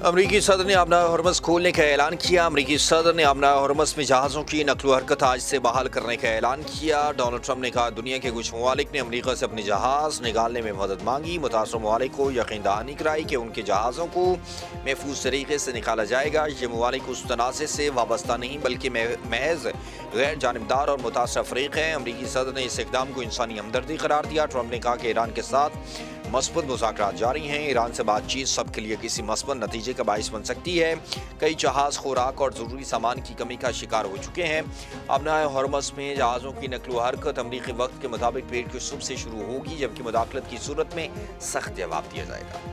अमरीकी सदर ने अपना हरमस खोलने का ऐलान किया। अमरीकी सदर ने अपना हरमस में जहाज़ों की नकलो हरकत आज से बहाल करने का ऐलान किया। डोनाल्ड ट्रंप ने कहा, दुनिया के कुछ ममालिक ने अमरीका से अपने जहाज़ निकालने में मदद मांगी। मुतासर ममालिक को यकीन दहानी कराई कि उनके जहाज़ों को महफूज तरीके से निकाला जाएगा। ये ममालिक उस तनाज़े से वाबस्ता नहीं बल्कि महज गैर जानबदार और मुतासर फ़रीक हैं। अमरीकी सदर ने इस इक़दाम को इंसानी हमदर्दी करार दिया। ट्रंप ने कहा कि ईरान के साथ मस्बत मुज़ाकरात जारी हैं। ईरान से बातचीत सबके लिए किसी मस्बत नतीजे का बाइस बन सकती है। कई जहाज़ खुराक और ज़रूरी सामान की कमी का शिकार हो चुके हैं। अपना हरमस में जहाज़ों की नकलो हरकत अमरीकी वक्त के मुताबिक पेट की सुबह से शुरू होगी, जबकि मुदाखलत की सूरत में सख्त जवाब दिया जाएगा।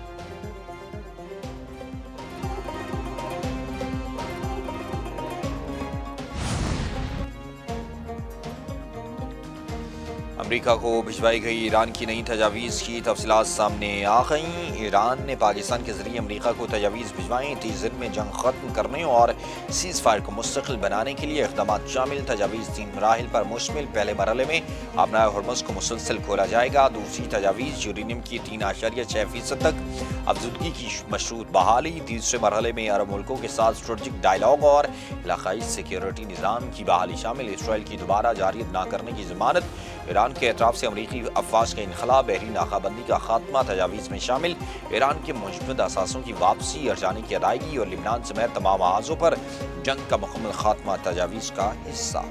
अमरीका को भिजवाई गई ईरान की नई तजावीज़ की तफसीलात सामने आ गईं। ईरान ने पाकिस्तान के जरिए अमरीका को तजावीज़ भिजवाई। 30 दिन में जंग ख़त्म करने और सीज़ फायर को मुस्तकिल बनाने के लिए इक़दाम शामिल। तजावीज़ 3 मराहिल पर मुश्तमिल। पहले मरहले में अपना हरमस को मुसलसल खोला जाएगा। दूसरी तजावीज़ यूरेनियम की 3.6% तक अफजुदगी की मशरूत बहाली। तीसरे मरहले में अरब मुल्कों के साथ स्ट्रेटजिक डायलॉग और इलाकाई सिक्योरिटी निज़ाम की बहाली शामिल। इसराइल की दोबारा जारियत न करने की ज़मानत, ईरान के एतराफ़ से अमरीकी अफवाज का इनखला, बहरी नाकाबंदी का खात्मा तजावीज़ में शामिल। ईरान के मुजमद असासों की वापसी, अर्जानी की अदायगी और लिबनान समेत तमाम महाज़ों पर जंग का मुकम्मल खात्मा तजावीज़ का हिस्सा।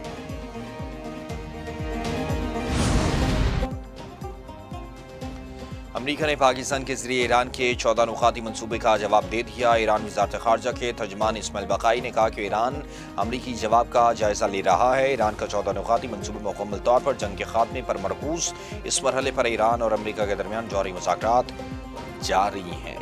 अमरीका ने पाकिस्तान के जरिए ईरान के 14 नुकाती मंसूबे का जवाब दे दिया। ईरान वज़ारत ख़ारजा के तर्जुमान इस्माइल बक़ाई ने कहा कि ईरान अमरीकी जवाब का जायज़ा ले रहा है। ईरान का 14 नुकाती मंसूबा मुकम्मल तौर पर जंग के खात्मे पर मरकूज़। इस मरहले पर ईरान और अमरीका के दरमियान जौहरी मुज़ाकरात जारी हैं।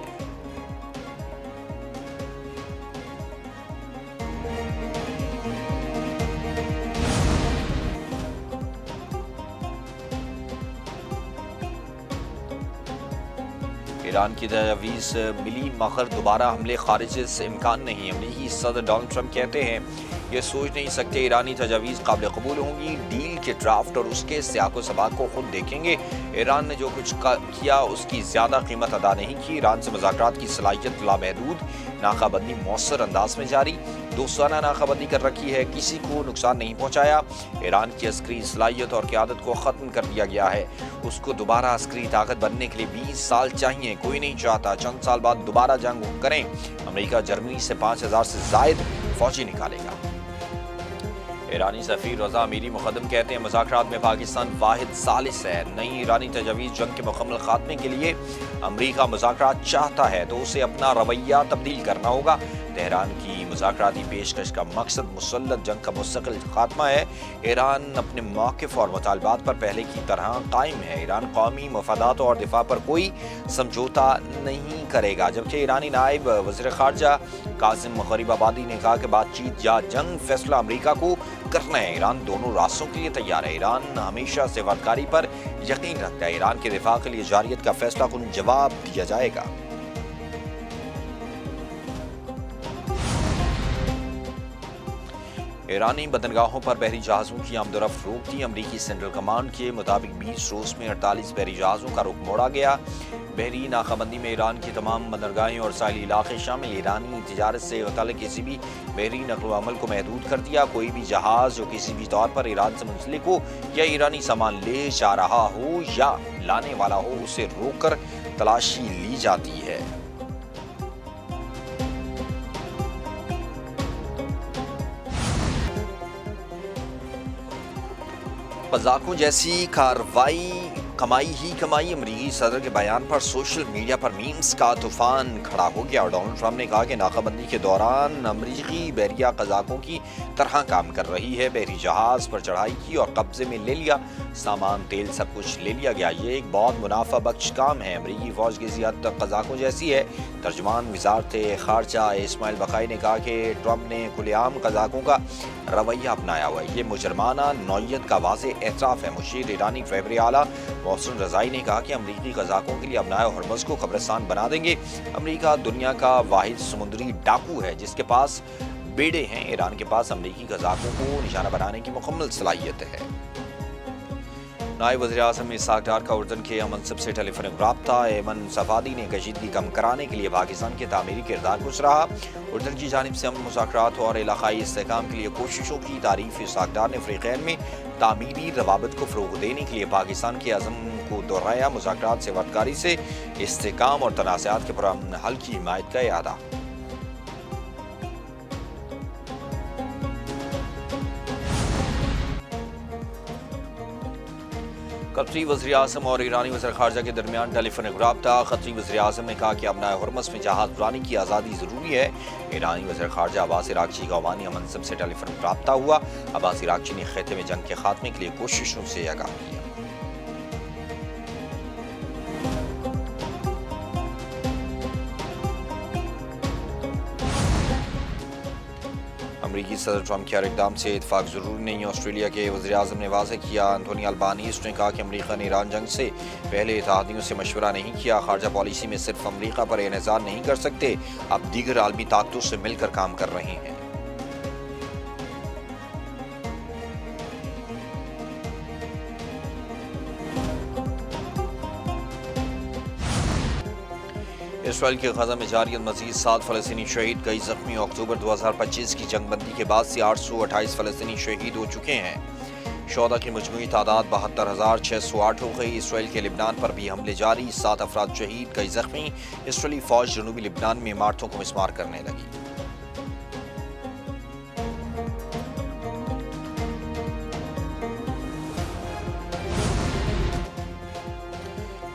ईरान की तजावीज़ मिली मगर दोबारा हमले खारिज से इम्कान नहीं। अमरीकी सदर डोनाल्ड ट्रंप कहते हैं, ये सोच नहीं सकते ईरानी तजावीज़ काबिल कबूल होंगी। डील के ड्राफ्ट और उसके सियाको सबाक को खुद देखेंगे। ईरान ने जो कुछ किया उसकी ज़्यादा कीमत अदा नहीं की। ईरान से मुज़ाकरात की सलाहियत लामहदूद, नाकाबंदी मौसर अंदाज में जारी। दोस्ताना नाकाबंदी कर रखी है, किसी को नुकसान नहीं पहुँचाया। ईरान की अस्करी सलाहियत और क़यादत को ख़त्म कर दिया गया है। उसको दोबारा अस्करी ताकत बनने के लिए 20 साल चाहिए। कोई नहीं चाहता चंद साल बाद दोबारा जंग करें। अमेरिका जर्मनी से 5000 से ज़ायद फौजी निकालेगा। ईरानी सफ़ीर रज़ा अमीरी मुक़द्दम कहते हैं, मुज़ाकरात में पाकिस्तान वाहिद सालिस है। नई ईरानी तजावीज़ जंग के मुकम्मल खात्मे के लिए अमरीका मुज़ाकरात चाहता है तो उसे अपना रवैया तब्दील करना होगा। तेहरान की मुज़ाकराती पेशकश का मकसद मुसल्लत जंग का मुस्तकिल खात्मा है। ईरान अपने मौक़िफ़ और मुतालबात पर पहले की तरह कायम है। ईरान कौमी मफादात और दिफा पर कोई समझौता नहीं करेगा। जबकि ईरानी नायब वज़ीर ख़ारजा कासिम गरीबाबादी ने कहा कि बातचीत या जंग फैसला अमरीका को करना है। ईरान दोनों रास्तों के लिए तैयार है। ईरान हमेशा सेवादकारी पर यकीन रखता है। ईरान के दिफा के लिए जारियत का फैसला कुन जवाब दिया जाएगा। ईरानी बंदरगाहों पर बहरी जहाज़ों की आमदोरफ्त रोक दी। अमरीकी सेंट्रल कमांड के मुताबिक 20 रोज़ में 48 बहरी जहाज़ों का रुख मोड़ा गया। बहरी नाकाबंदी में ईरान की तमाम बंदरगाहें और साहिली इलाके शामिल। ईरानी तिजारत से मुतल्लिक़ किसी भी बहरी नक़्ल अमल को महदूद कर दिया। कोई भी जहाज़ जो किसी भी तौर पर ईरान से मुंसलिक हो या ईरानी सामान ले जा रहा हो या लाने वाला हो, उसे रोक कर तलाशी ली जाती है। कज़ाकों जैसी कार्रवाई कमाई ही कमाई। अमरीकी सदर के बयान पर सोशल मीडिया पर मीम्स का तूफान खड़ा हो गया और डोनाल्ड ट्रंप ने कहा कि नाकाबंदी के दौरान अमरीकी बहरिया कज़ाकों की तरह काम कर रही है। बहरी जहाज़ पर चढ़ाई की और कब्जे में ले लिया। सामान, तेल, सब कुछ ले लिया गया। ये एक बहुत मुनाफा बख्श काम है। अमरीकी फ़ौज किसी हद तक कज़ाकों जैसी है। तर्जुमान वज़ारत ख़ारजा इस्माइल बक़ाई ने कहा कि ट्रंप ने खुलेआम कज़ाकों का रवैया अपनाया हुआ है। ये मुजरमाना नौइयत का वाज़ेह एतराफ़ है। मुशीर ईरानी फ़ैबर आला मोहसिन रज़ाई ने कहा कि अमरीकी कज़ाकों के लिए अपनाए हरमज़ को कब्रिस्तान बना देंगे। अमरीका दुनिया का वाहिद समुद्री डाकू है जिसके पास बेड़े हैं। ईरान के पास अमरीकी कज़ाकों को निशाना बनाने की मुकम्मल सलाहियत है। نائب وزیر اعظم اسحاق ڈار کا اردن کے منصب سے ٹیلی فونک رابطہ۔ ایمن صفادی نے کشیدگی کم کرانے کے لیے پاکستان کے تعمیری کردار کو سراہا۔ اردن کی جانب سے امن مذاکرات اور علاقائی استحکام کے لیے کوششوں کی تعریف۔ اسحاق ڈار نے فریقین میں تعمیری روابط کو فروغ دینے کے لیے پاکستان کے عزم کو دہرایا۔ مذاکرات سے ورکاری سے استحکام اور تنازعات کے پرامن حل کی حمایت کا اعادہ۔ قطری وزیر اعظم اور ایرانی وزیر خارجہ کے درمیان ٹیلی فونک رابطہ۔ قطری وزیر اعظم نے کہا کہ ابنائے ہرمز میں جہاز رانی کی آزادی ضروری ہے۔ ایرانی وزیر خارجہ عباس عراقچی کا عمانی منصب سے ٹیلی فونک رابطہ ہوا۔ عباس عراقچی نے خطے میں جنگ کے خاتمے کے لیے کوششوں سے آگاہ کیا۔ امریکی صدر ٹرمپ کے ہر اقدام سے اتفاق ضروری نہیں۔ آسٹریلیا کے وزیر اعظم نے واضح کیا۔ انتھونی البانیز نے کہا کہ امریکہ نے ایران جنگ سے پہلے اتحادیوں سے مشورہ نہیں کیا۔ خارجہ پالیسی میں صرف امریکہ پر انحصار نہیں کر سکتے، اب دیگر عالمی طاقتوں سے مل کر کام کر رہے ہیں۔ اسرائیل کے غزہ میں جاری مزید 7 فلسطینی شہید، کئی زخمی۔ اکتوبر 2025 کی جنگ بندی کے بعد سے 828 فلسطینی شہید ہو چکے ہیں۔ شہداء کی مجموعی تعداد 72,608 ہو گئی۔ اسرائیل کے لبنان پر بھی حملے جاری، 7 افراد شہید، کئی زخمی۔ اسرائیلی فوج جنوبی لبنان میں عمارتوں کو مسمار کرنے لگی۔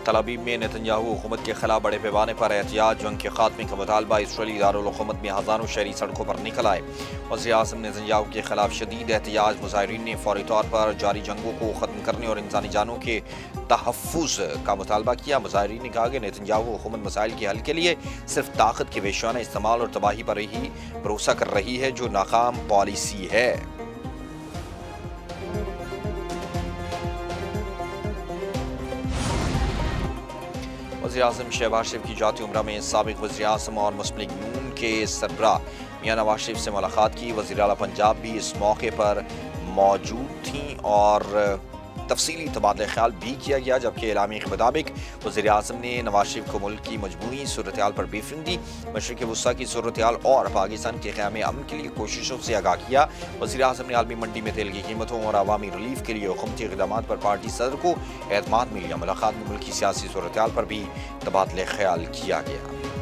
تل ابیب میں نتنیاہو حکومت کے خلاف بڑے پیمانے پر احتجاج، جنگ کے خاتمے کا مطالبہ۔ اسرائیلی دارالحکومت میں ہزاروں شہری سڑکوں پر نکل آئے۔ وزیر اعظم نتنیاہو کے خلاف شدید احتجاج۔ مظاہرین نے فوری طور پر جاری جنگوں کو ختم کرنے اور انسانی جانوں کے تحفظ کا مطالبہ کیا۔ مظاہرین نے کہا کہ نتنیاہو حکومت مسائل کے حل کے لیے صرف طاقت کے وحشیانہ استعمال اور تباہی پر ہی بھروسہ کر رہی ہے، جو ناکام پالیسی ہے۔ وزیر اعظم شہباز شریف کی جاتی عمرہ میں سابق وزیر اعظم اور مسلم لیگ نون کے سربراہ میاں نواز شریف سے ملاقات کی۔ وزیر اعلیٰ پنجاب بھی اس موقع پر موجود تھیں اور تفصیلی تبادلہ خیال بھی کیا گیا، جبکہ اعلامیے کے مطابق وزیر اعظم نے نواز شریف کو ملک کی مجموعی صورتحال پر بریفنگ دی، مشرق وسطیٰ کی صورتحال اور پاکستان کے قیام امن کے لیے کوششوں سے آگاہ کیا۔ وزیر اعظم نے عالمی منڈی میں تیل کی قیمتوں اور عوامی ریلیف کے لیے حکومتی اقدامات پر پارٹی صدر کو اعتماد مل لیا۔ ملاقات میں ملکی سیاسی صورتحال پر بھی تبادلہ خیال کیا گیا۔